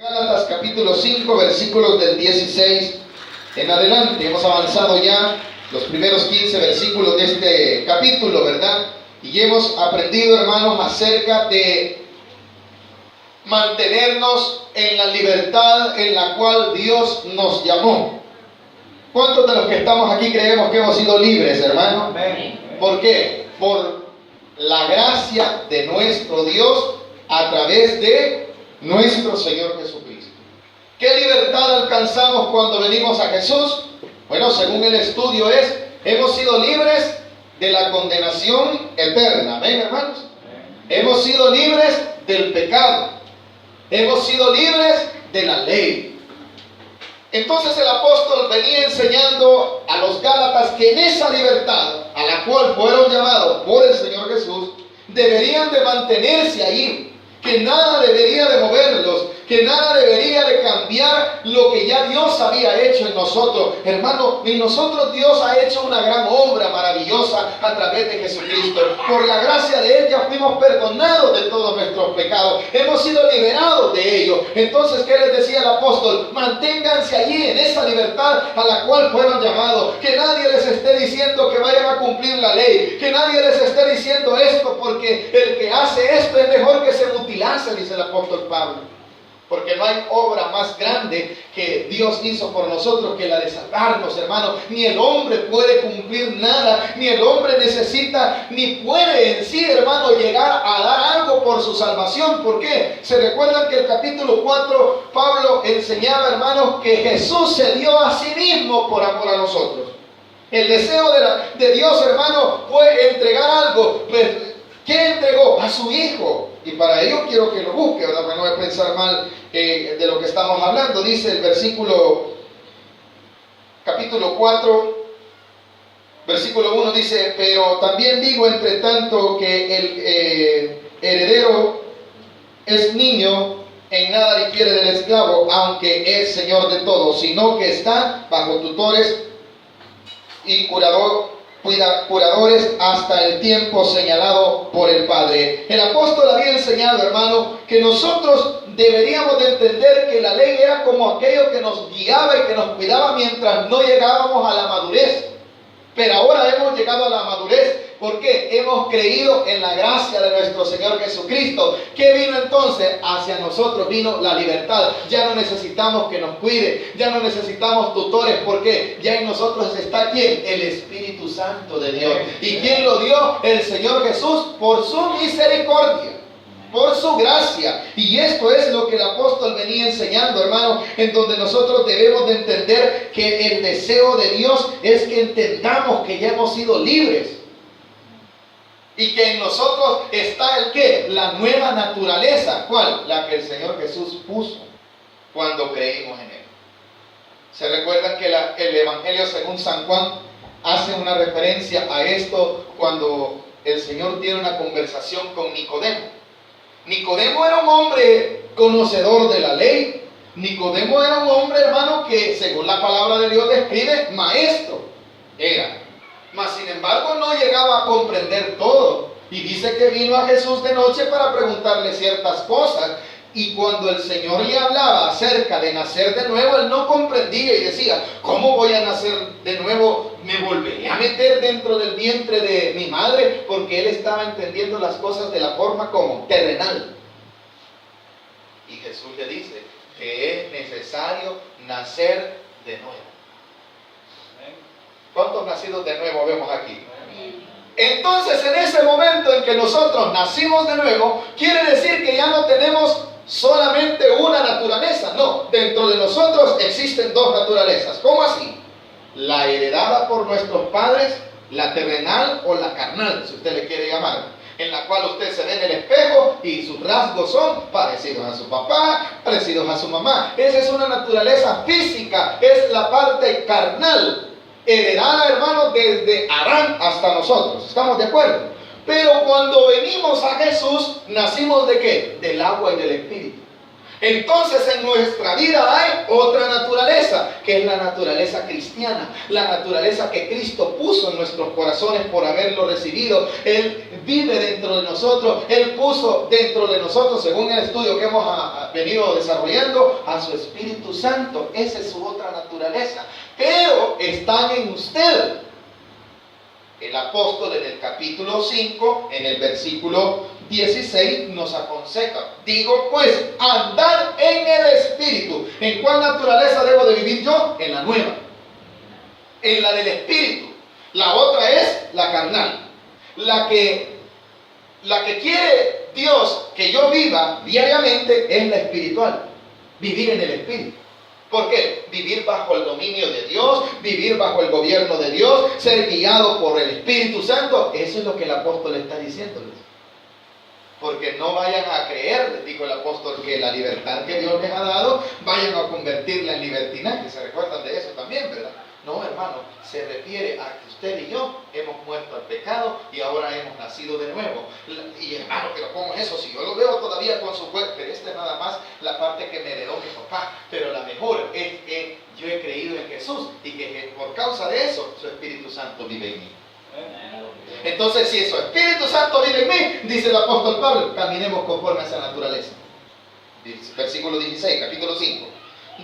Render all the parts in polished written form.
Gálatas capítulo 5, versículos del 16 en adelante. Hemos avanzado ya los primeros 15 versículos de este capítulo, ¿verdad? Y hemos aprendido, hermanos, acerca de mantenernos en la libertad en la cual Dios nos llamó. ¿Cuántos de los que estamos aquí creemos que hemos sido libres, hermano? Amén. ¿Por qué? Por la gracia de nuestro Dios a través de nuestro Señor Jesucristo. ¿Qué libertad alcanzamos cuando venimos a Jesús? Bueno, según el estudio hemos sido libres de la condenación eterna. ¿Ven, hermanos? Hemos sido libres del pecado. Hemos sido libres de la ley. Entonces el apóstol venía enseñando a los Gálatas que en esa libertad a la cual fueron llamados por el Señor Jesús, deberían de mantenerse ahí. Que nada debería de moverlos, que nada debería de cambiar lo que ya Dios había hecho en nosotros. Hermano, en nosotros Dios ha hecho una gran obra maravillosa a través de Jesucristo. Por la gracia de Él ya fuimos perdonados de todos nuestros pecados. Hemos sido liberados de ellos. Entonces, ¿qué les decía el apóstol? Manténganse allí en esa libertad a la cual fueron llamados. Que nadie les esté diciendo que vayan a cumplir la ley. Que nadie les esté diciendo esto porque el que hace esto es mejor que se mutilase, dice el apóstol Pablo. Porque no hay obra más grande que Dios hizo por nosotros que la de salvarnos, hermano. Ni el hombre puede cumplir nada, ni el hombre necesita, ni puede en sí, hermano, llegar a dar algo por su salvación. ¿Por qué? Se recuerdan que el capítulo 4, Pablo enseñaba, hermanos, que Jesús se dio a sí mismo por amor a nosotros. El deseo de Dios, hermano, fue entregar algo. Pues, ¿qué entregó? A su Hijo. Y para ello quiero que lo busque, ¿verdad? Para no voy a pensar mal de lo que estamos hablando. Dice el capítulo 4, versículo 1, dice: pero también digo, entre tanto, que el heredero es niño, en nada difiere del esclavo, aunque es señor de todo, sino que está bajo tutores y curadores hasta el tiempo señalado por el Padre. El apóstol había enseñado, hermano, que nosotros deberíamos de entender que la ley era como aquello que nos guiaba y que nos cuidaba mientras no llegábamos a la madurez. Pero ahora hemos llegado a la madurez porque hemos creído en la gracia de nuestro Señor Jesucristo. ¿Qué vino entonces? Hacia nosotros vino la libertad. Ya no necesitamos que nos cuide, ya no necesitamos tutores. ¿Por qué? Ya en nosotros está ¿quién? El Espíritu Santo de Dios. ¿Y quién lo dio? El Señor Jesús, por su misericordia, por su gracia. Y esto es lo que el apóstol venía enseñando, hermano, en donde nosotros debemos de entender que el deseo de Dios es que entendamos que ya hemos sido libres. Y que en nosotros está el ¿qué? La nueva naturaleza. ¿Cuál? La que el Señor Jesús puso cuando creímos en Él. ¿Se recuerdan que el Evangelio según San Juan hace una referencia a esto cuando el Señor tiene una conversación con Nicodemo? Nicodemo era un hombre conocedor de la ley. Nicodemo era un hombre, hermano, que según la palabra de Dios describe, maestro era. Mas sin embargo no llegaba a comprender todo. Y dice que vino a Jesús de noche para preguntarle ciertas cosas. Y cuando el Señor le hablaba acerca de nacer de nuevo, él no comprendía y decía: ¿cómo voy a nacer de nuevo? ¿Me volveré a meter dentro del vientre de mi madre? Porque él estaba entendiendo las cosas de la forma como terrenal. Y Jesús le dice que es necesario nacer de nuevo. ¿Cuántos nacidos de nuevo vemos aquí? Entonces, en ese momento en que nosotros nacimos de nuevo, quiere decir que ya no tenemos solamente una naturaleza. No, dentro de nosotros existen dos naturalezas. ¿Cómo así? La heredada por nuestros padres, la terrenal o la carnal, si usted le quiere llamar, en la cual usted se ve en el espejo y sus rasgos son parecidos a su papá, parecidos a su mamá. Esa es una naturaleza física, es la parte carnal, heredada, hermano, desde Adán hasta nosotros. ¿Estamos de acuerdo? Pero cuando venimos a Jesús, nacimos ¿de qué? Del agua y del Espíritu. Entonces en nuestra vida hay otra naturaleza, que es la naturaleza cristiana, la naturaleza que Cristo puso en nuestros corazones por haberlo recibido. Él vive dentro de nosotros, Él puso dentro de nosotros, según el estudio que hemos venido desarrollando, a su Espíritu Santo. Esa es su otra naturaleza, pero están en usted. El apóstol en el capítulo 5, en el versículo 16, nos aconseja. Digo pues, andar en el Espíritu. ¿En cuál naturaleza debo de vivir yo? En la nueva. En la del Espíritu. La otra es la carnal. La que quiere Dios que yo viva diariamente es la espiritual. Vivir en el Espíritu. ¿Por qué? Vivir bajo el dominio de Dios, vivir bajo el gobierno de Dios, ser guiado por el Espíritu Santo. Eso es lo que el apóstol está diciéndoles. Porque no vayan a creer, les dijo el apóstol, que la libertad que Dios les ha dado, vayan a convertirla en libertinaje. ¿Se recuerdan de eso también, verdad? No, hermano, se refiere a que usted y yo hemos muerto al pecado y ahora hemos nacido de nuevo. Y hermano, pero ¿cómo es eso? Si yo lo veo todavía con su cuerpo, pero esta es nada más la parte que me heredó mi papá. Pero la mejor es que yo he creído en Jesús y que por causa de eso, su Espíritu Santo vive en mí. Entonces, si su Espíritu Santo vive en mí, dice el apóstol Pablo, caminemos conforme a esa naturaleza. Versículo 16, capítulo 5.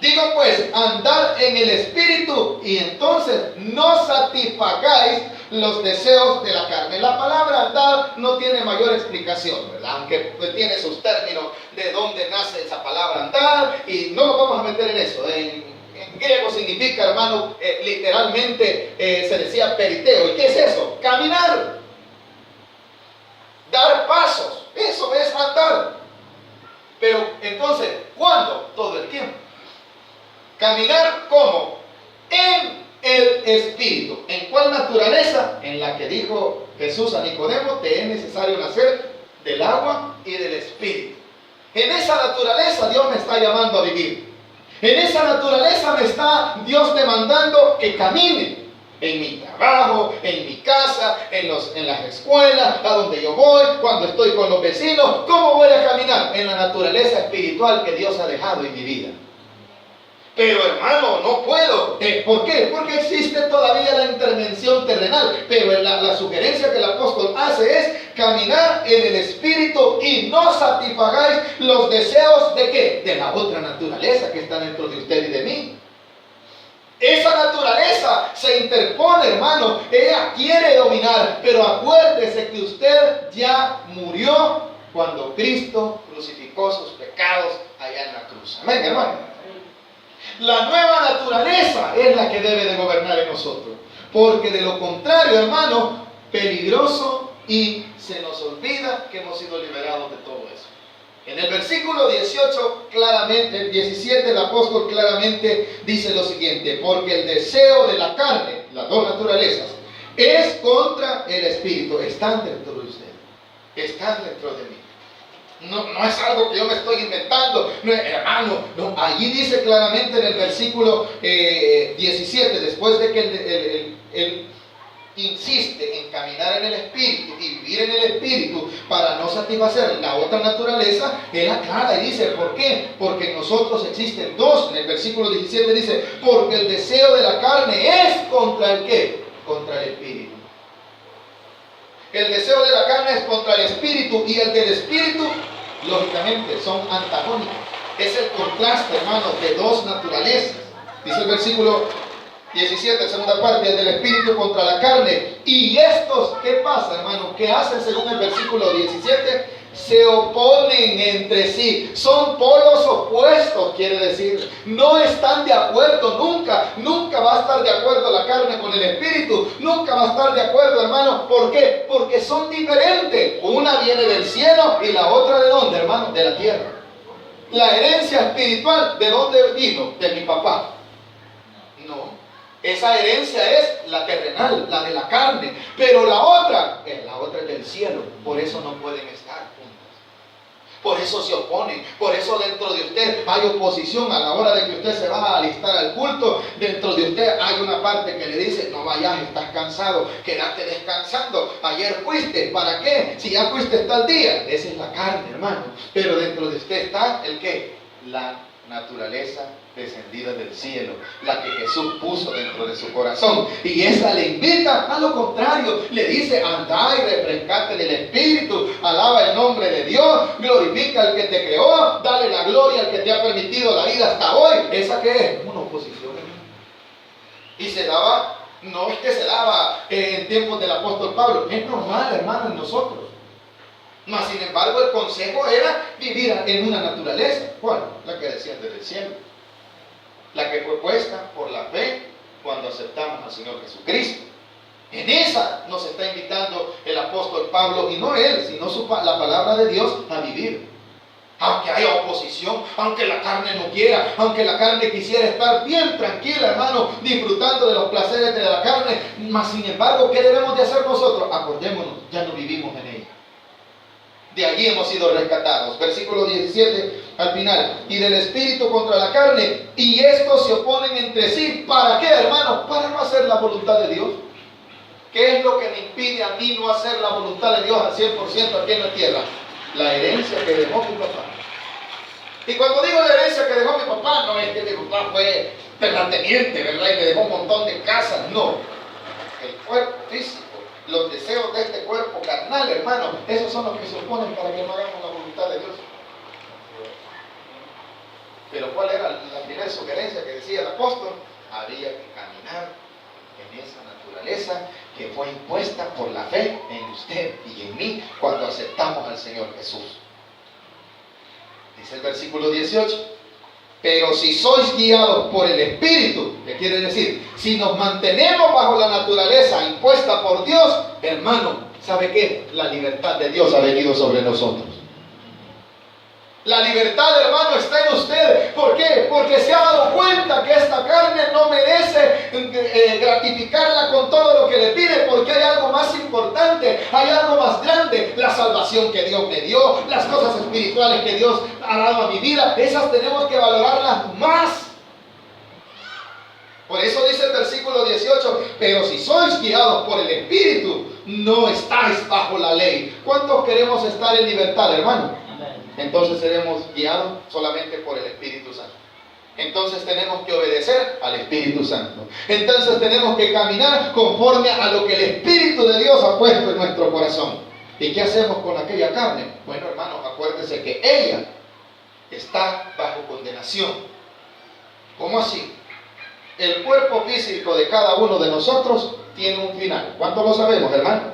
Digo pues, andad en el Espíritu y entonces no satisfagáis los deseos de la carne. La palabra andar no tiene mayor explicación, ¿verdad? Aunque tiene sus términos de dónde nace esa palabra andar, y no nos vamos a meter en eso. En griego significa, hermano, literalmente se decía periteo. ¿Y qué es eso? Caminar. Dar pasos. Eso es andar. Pero entonces, ¿cuándo? Todo el tiempo. Caminar, ¿cómo? En el Espíritu. ¿En cuál naturaleza? En la que dijo Jesús a Nicodemo, te es necesario nacer del agua y del Espíritu. En esa naturaleza Dios me está llamando a vivir. En esa naturaleza me está Dios demandando que camine. En mi trabajo, en mi casa, en las escuelas, a donde yo voy, cuando estoy con los vecinos. ¿Cómo voy a caminar? En la naturaleza espiritual que Dios ha dejado en mi vida. Pero hermano, no puedo. ¿Por qué? Porque existe todavía la intervención terrenal. Pero la sugerencia que el apóstol hace es caminar en el Espíritu y no satisfagáis los deseos de ¿qué? De la otra naturaleza que está dentro de usted y de mí. Esa naturaleza se interpone, hermano. Ella quiere dominar. Pero acuérdese que usted ya murió cuando Cristo crucificó sus pecados allá en la cruz. Amén, hermano. La nueva naturaleza es la que debe de gobernar en nosotros. Porque de lo contrario, hermano, peligroso y se nos olvida que hemos sido liberados de todo eso. En el versículo 18, claramente, el 17, el apóstol claramente dice lo siguiente: porque el deseo de la carne, las dos naturalezas, es contra el Espíritu. Están dentro de usted. Están dentro de mí. No es algo que yo me estoy inventando, no, hermano. No, allí dice claramente en el versículo 17, después de que él insiste en caminar en el Espíritu y vivir en el Espíritu para no satisfacer la otra naturaleza, él aclara y dice, ¿por qué? Porque en nosotros existen dos. En el versículo 17 dice, porque el deseo de la carne es contra el ¿qué? Contra el Espíritu. El deseo de la carne es contra el Espíritu y el del Espíritu, lógicamente, son antagónicos. Es el contraste, hermano, de dos naturalezas. Dice el versículo 17, segunda parte, el del Espíritu contra la carne. Y estos, ¿qué pasa, hermano? ¿Qué hacen según el versículo 17? Se oponen entre sí. Son polos opuestos, quiere decir. No están de acuerdo nunca. Nunca va a estar de acuerdo la carne con el Espíritu. Nunca va a estar de acuerdo, hermano. ¿Por qué? Porque son diferentes. Una viene del cielo y la otra ¿de dónde, hermano? De la tierra. La herencia espiritual, ¿de dónde vino? De mi papá. No. Esa herencia es la terrenal, la de la carne. Pero la otra es del cielo. Por eso no pueden estar juntas. Por eso se oponen. Por eso dentro de usted hay oposición a la hora de que usted se va a alistar al culto. Dentro de usted hay una parte que le dice, no vayas, estás cansado, quédate descansando. Ayer fuiste, ¿para qué? Si ya fuiste tal día. Esa es la carne, hermano. Pero dentro de usted está el ¿qué? la naturaleza descendida del cielo, la que Jesús puso dentro de su corazón. Y esa le invita a lo contrario, le dice: anda y refrescate en el Espíritu, alaba el nombre de Dios, glorifica al que te creó, dale la gloria al que te ha permitido la vida hasta hoy. ¿Esa qué es? Una oposición. Y se daba, no es que se daba en tiempos del apóstol Pablo, es normal, hermano, en nosotros. Mas sin embargo el consejo era vivir en una naturaleza. ¿Cuál? La que desciende del cielo, la que fue puesta por la fe cuando aceptamos al Señor Jesucristo. En esa nos está invitando el apóstol Pablo, y no él, sino la palabra de Dios, a vivir. Aunque haya oposición, aunque la carne no quiera, aunque la carne quisiera estar bien tranquila, hermano, disfrutando de los placeres de la carne, mas sin embargo, ¿qué debemos de hacer nosotros? Acordémonos, ya no vivimos en ella. De allí hemos sido rescatados. Versículo 17 al final. Y del espíritu contra la carne, y estos se oponen entre sí. ¿Para qué, hermano? Para no hacer la voluntad de Dios. ¿Qué es lo que me impide a mí no hacer la voluntad de Dios al 100% aquí en la tierra? La herencia que dejó mi papá. Y cuando digo la herencia que dejó mi papá, no es que mi papá fue terrateniente, ¿verdad? Y me dejó un montón de casas. No. El cuerpo físico, los deseos de este cuerpo carnal, hermano, esos son los que se oponen para que no hagamos la voluntad de Dios. Pero ¿cuál era la primera sugerencia que decía el apóstol? Había que caminar en esa naturaleza que fue impuesta por la fe en usted y en mí cuando aceptamos al Señor Jesús. Dice el versículo 18: pero si sois guiados por el Espíritu, ¿qué quiere decir? Si nos mantenemos bajo la naturaleza impuesta por Dios, hermano, ¿sabe qué? La libertad de Dios ha venido sobre nosotros. La libertad, hermano, está en usted. ¿Por qué? Porque se ha dado cuenta que esta carne no merece gratificarla con todo lo que le pide, porque hay algo más importante, hay algo más grande, la salvación que Dios me dio, las cosas espirituales que Dios ha dado a mi vida, esas tenemos que valorarlas más. Por eso dice el versículo 18: pero si sois guiados por el Espíritu, no estáis bajo la ley. ¿Cuántos queremos estar en libertad, hermano? Entonces seremos guiados solamente por el Espíritu Santo. Entonces tenemos que obedecer al Espíritu Santo. Entonces tenemos que caminar conforme a lo que el Espíritu de Dios ha puesto en nuestro corazón. ¿Y qué hacemos con aquella carne? Bueno, hermanos, acuérdense que ella está bajo condenación. ¿Cómo así? El cuerpo físico de cada uno de nosotros tiene un final. ¿Cuánto lo sabemos, hermano?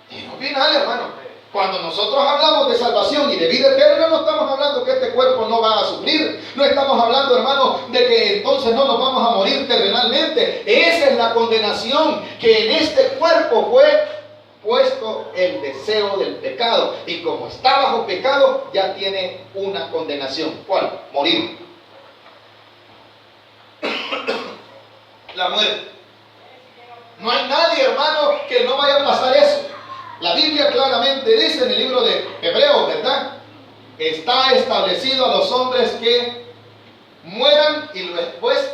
Tiene un final, hermano. Cuando nosotros hablamos de salvación y de vida eterna, no estamos hablando que este cuerpo no va a sufrir. No estamos hablando, hermano, de que entonces no nos vamos a morir terrenalmente. Esa es la condenación, que en este cuerpo fue puesto el deseo del pecado. Y como está bajo pecado, ya tiene una condenación. ¿Cuál? Morir. La muerte. No hay nadie, hermano, que no vaya a pasar eso. La Biblia claramente dice en el libro de Hebreos, ¿verdad? Está establecido a los hombres que mueran y después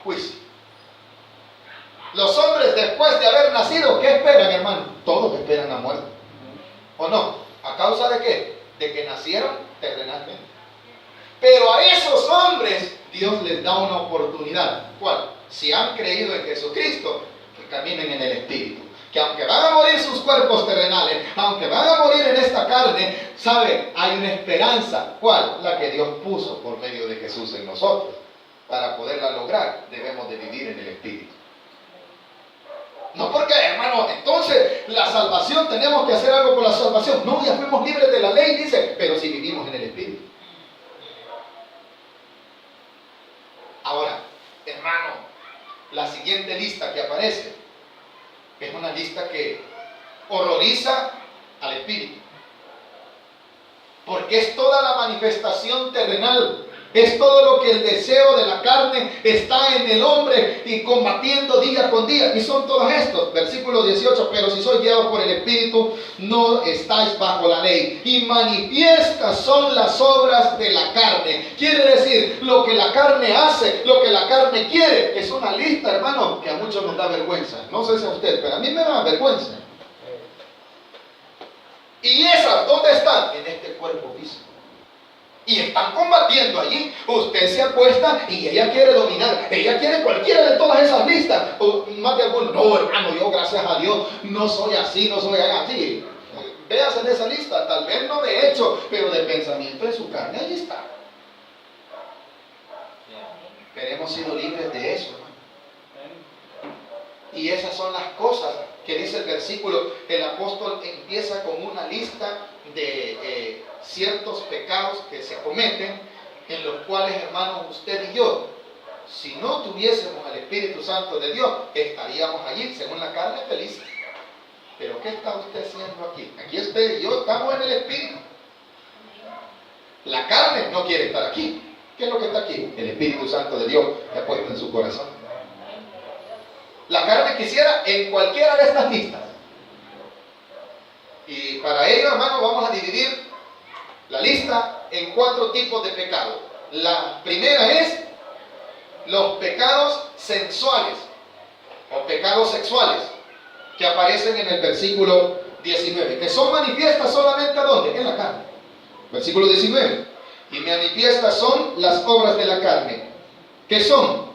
juicio. Los hombres después de haber nacido, ¿qué esperan, hermano? Todos esperan la muerte. ¿O no? ¿A causa de qué? De que nacieron terrenalmente. Pero a esos hombres Dios les da una oportunidad. ¿Cuál? Si han creído en Jesucristo, que caminen en el Espíritu. Que aunque van a morir sus cuerpos terrenales, aunque van a morir en esta carne, ¿sabe? Hay una esperanza. ¿Cuál? La que Dios puso por medio de Jesús en nosotros. Para poderla lograr, debemos de vivir en el Espíritu. No porque, hermano, entonces la salvación, tenemos que hacer algo por la salvación. No, ya fuimos libres de la ley, dice, pero si vivimos en el Espíritu. Ahora, hermano, la siguiente lista que aparece es una lista que horroriza al espíritu, porque es toda la manifestación terrenal, es todo lo que el deseo de la carne está en el hombre y combatiendo día con día, y son todos estos. Versículo 18: pero si sois guiados por el Espíritu, no estáis bajo la ley, y manifiestas son las obras de la carne. Quiere decir, lo que la carne hace, lo que la carne quiere. Es una lista, hermano, que a muchos nos da vergüenza. No sé si a usted, pero a mí me da vergüenza. ¿Y esas dónde están? En este cuerpo físico. Y están combatiendo allí. Usted se acuesta y ella quiere dominar. Ella quiere cualquiera de todas esas listas. O más de alguno. No, hermano, yo gracias a Dios no soy así, no soy así. Veas en esa lista, tal vez no de hecho, pero de pensamiento de su carne, allí está. Pero hemos sido libres de eso, hermano. Y esas son las cosas que dice el versículo. El apóstol empieza con una lista de ciertos pecados que se cometen, en los cuales, hermanos, usted y yo, si no tuviésemos al Espíritu Santo de Dios, estaríamos allí, según la carne, felices. Pero ¿qué está usted haciendo aquí? Aquí usted y yo estamos en el Espíritu. La carne no quiere estar aquí. ¿Qué es lo que está aquí? El Espíritu Santo de Dios que ha puesto en su corazón. La carne quisiera en cualquiera de estas listas. Y para ello, hermano, vamos a dividir la lista en 4 tipos de pecados. La primera es los pecados sensuales o pecados sexuales, que aparecen en el versículo 19, que son manifiestas solamente ¿a dónde? En la carne. Versículo 19. Y manifiestas son las obras de la carne, que son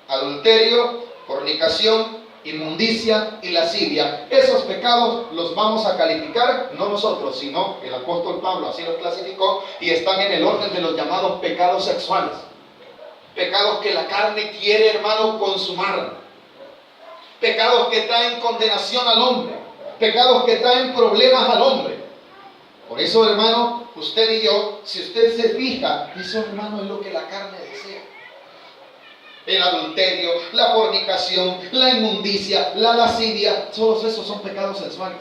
adulterio, fornicación, inmundicia y lascivia. Esos pecados los vamos a calificar, no nosotros, sino el apóstol Pablo así los clasificó, y están en el orden de los llamados pecados sexuales. Pecados que la carne quiere, hermano, consumar. Pecados que traen condenación al hombre. Pecados que traen problemas al hombre. Por eso, hermano, usted y yo, si usted se fija, eso, hermano, es lo que la carne desea. El adulterio, la fornicación, la inmundicia, la lascivia, todos esos son pecados sexuales.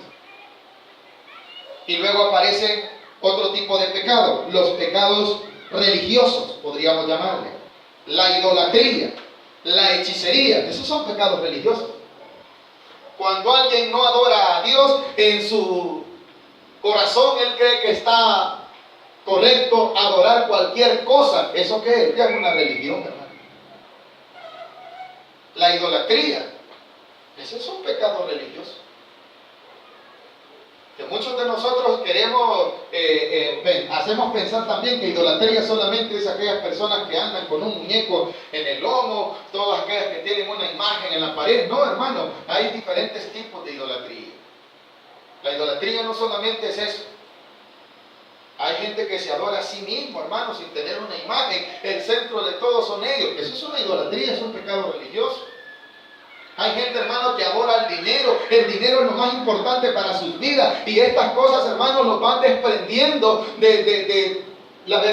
Y luego aparece otro tipo de pecado, los pecados religiosos, podríamos llamarle. La idolatría, la hechicería, esos son pecados religiosos. Cuando alguien no adora a Dios, en su corazón él cree que está correcto adorar cualquier cosa. ¿Eso qué es? Ya es una religión, hermano. La idolatría, ese es un pecado religioso. Que muchos de nosotros queremos, hacemos pensar también que idolatría solamente es aquellas personas que andan con un muñeco en el lomo, todas aquellas que tienen una imagen en la pared. No, hermano, hay diferentes tipos de idolatría. La idolatría no solamente es eso. Hay gente que se adora a sí mismo, hermano, sin tener una imagen. El centro de todo son ellos. Eso es una idolatría, es un pecado religioso. Hay gente, hermano, que adora el dinero. El dinero es lo más importante para sus vidas. Y estas cosas, hermano, los van desprendiendo de la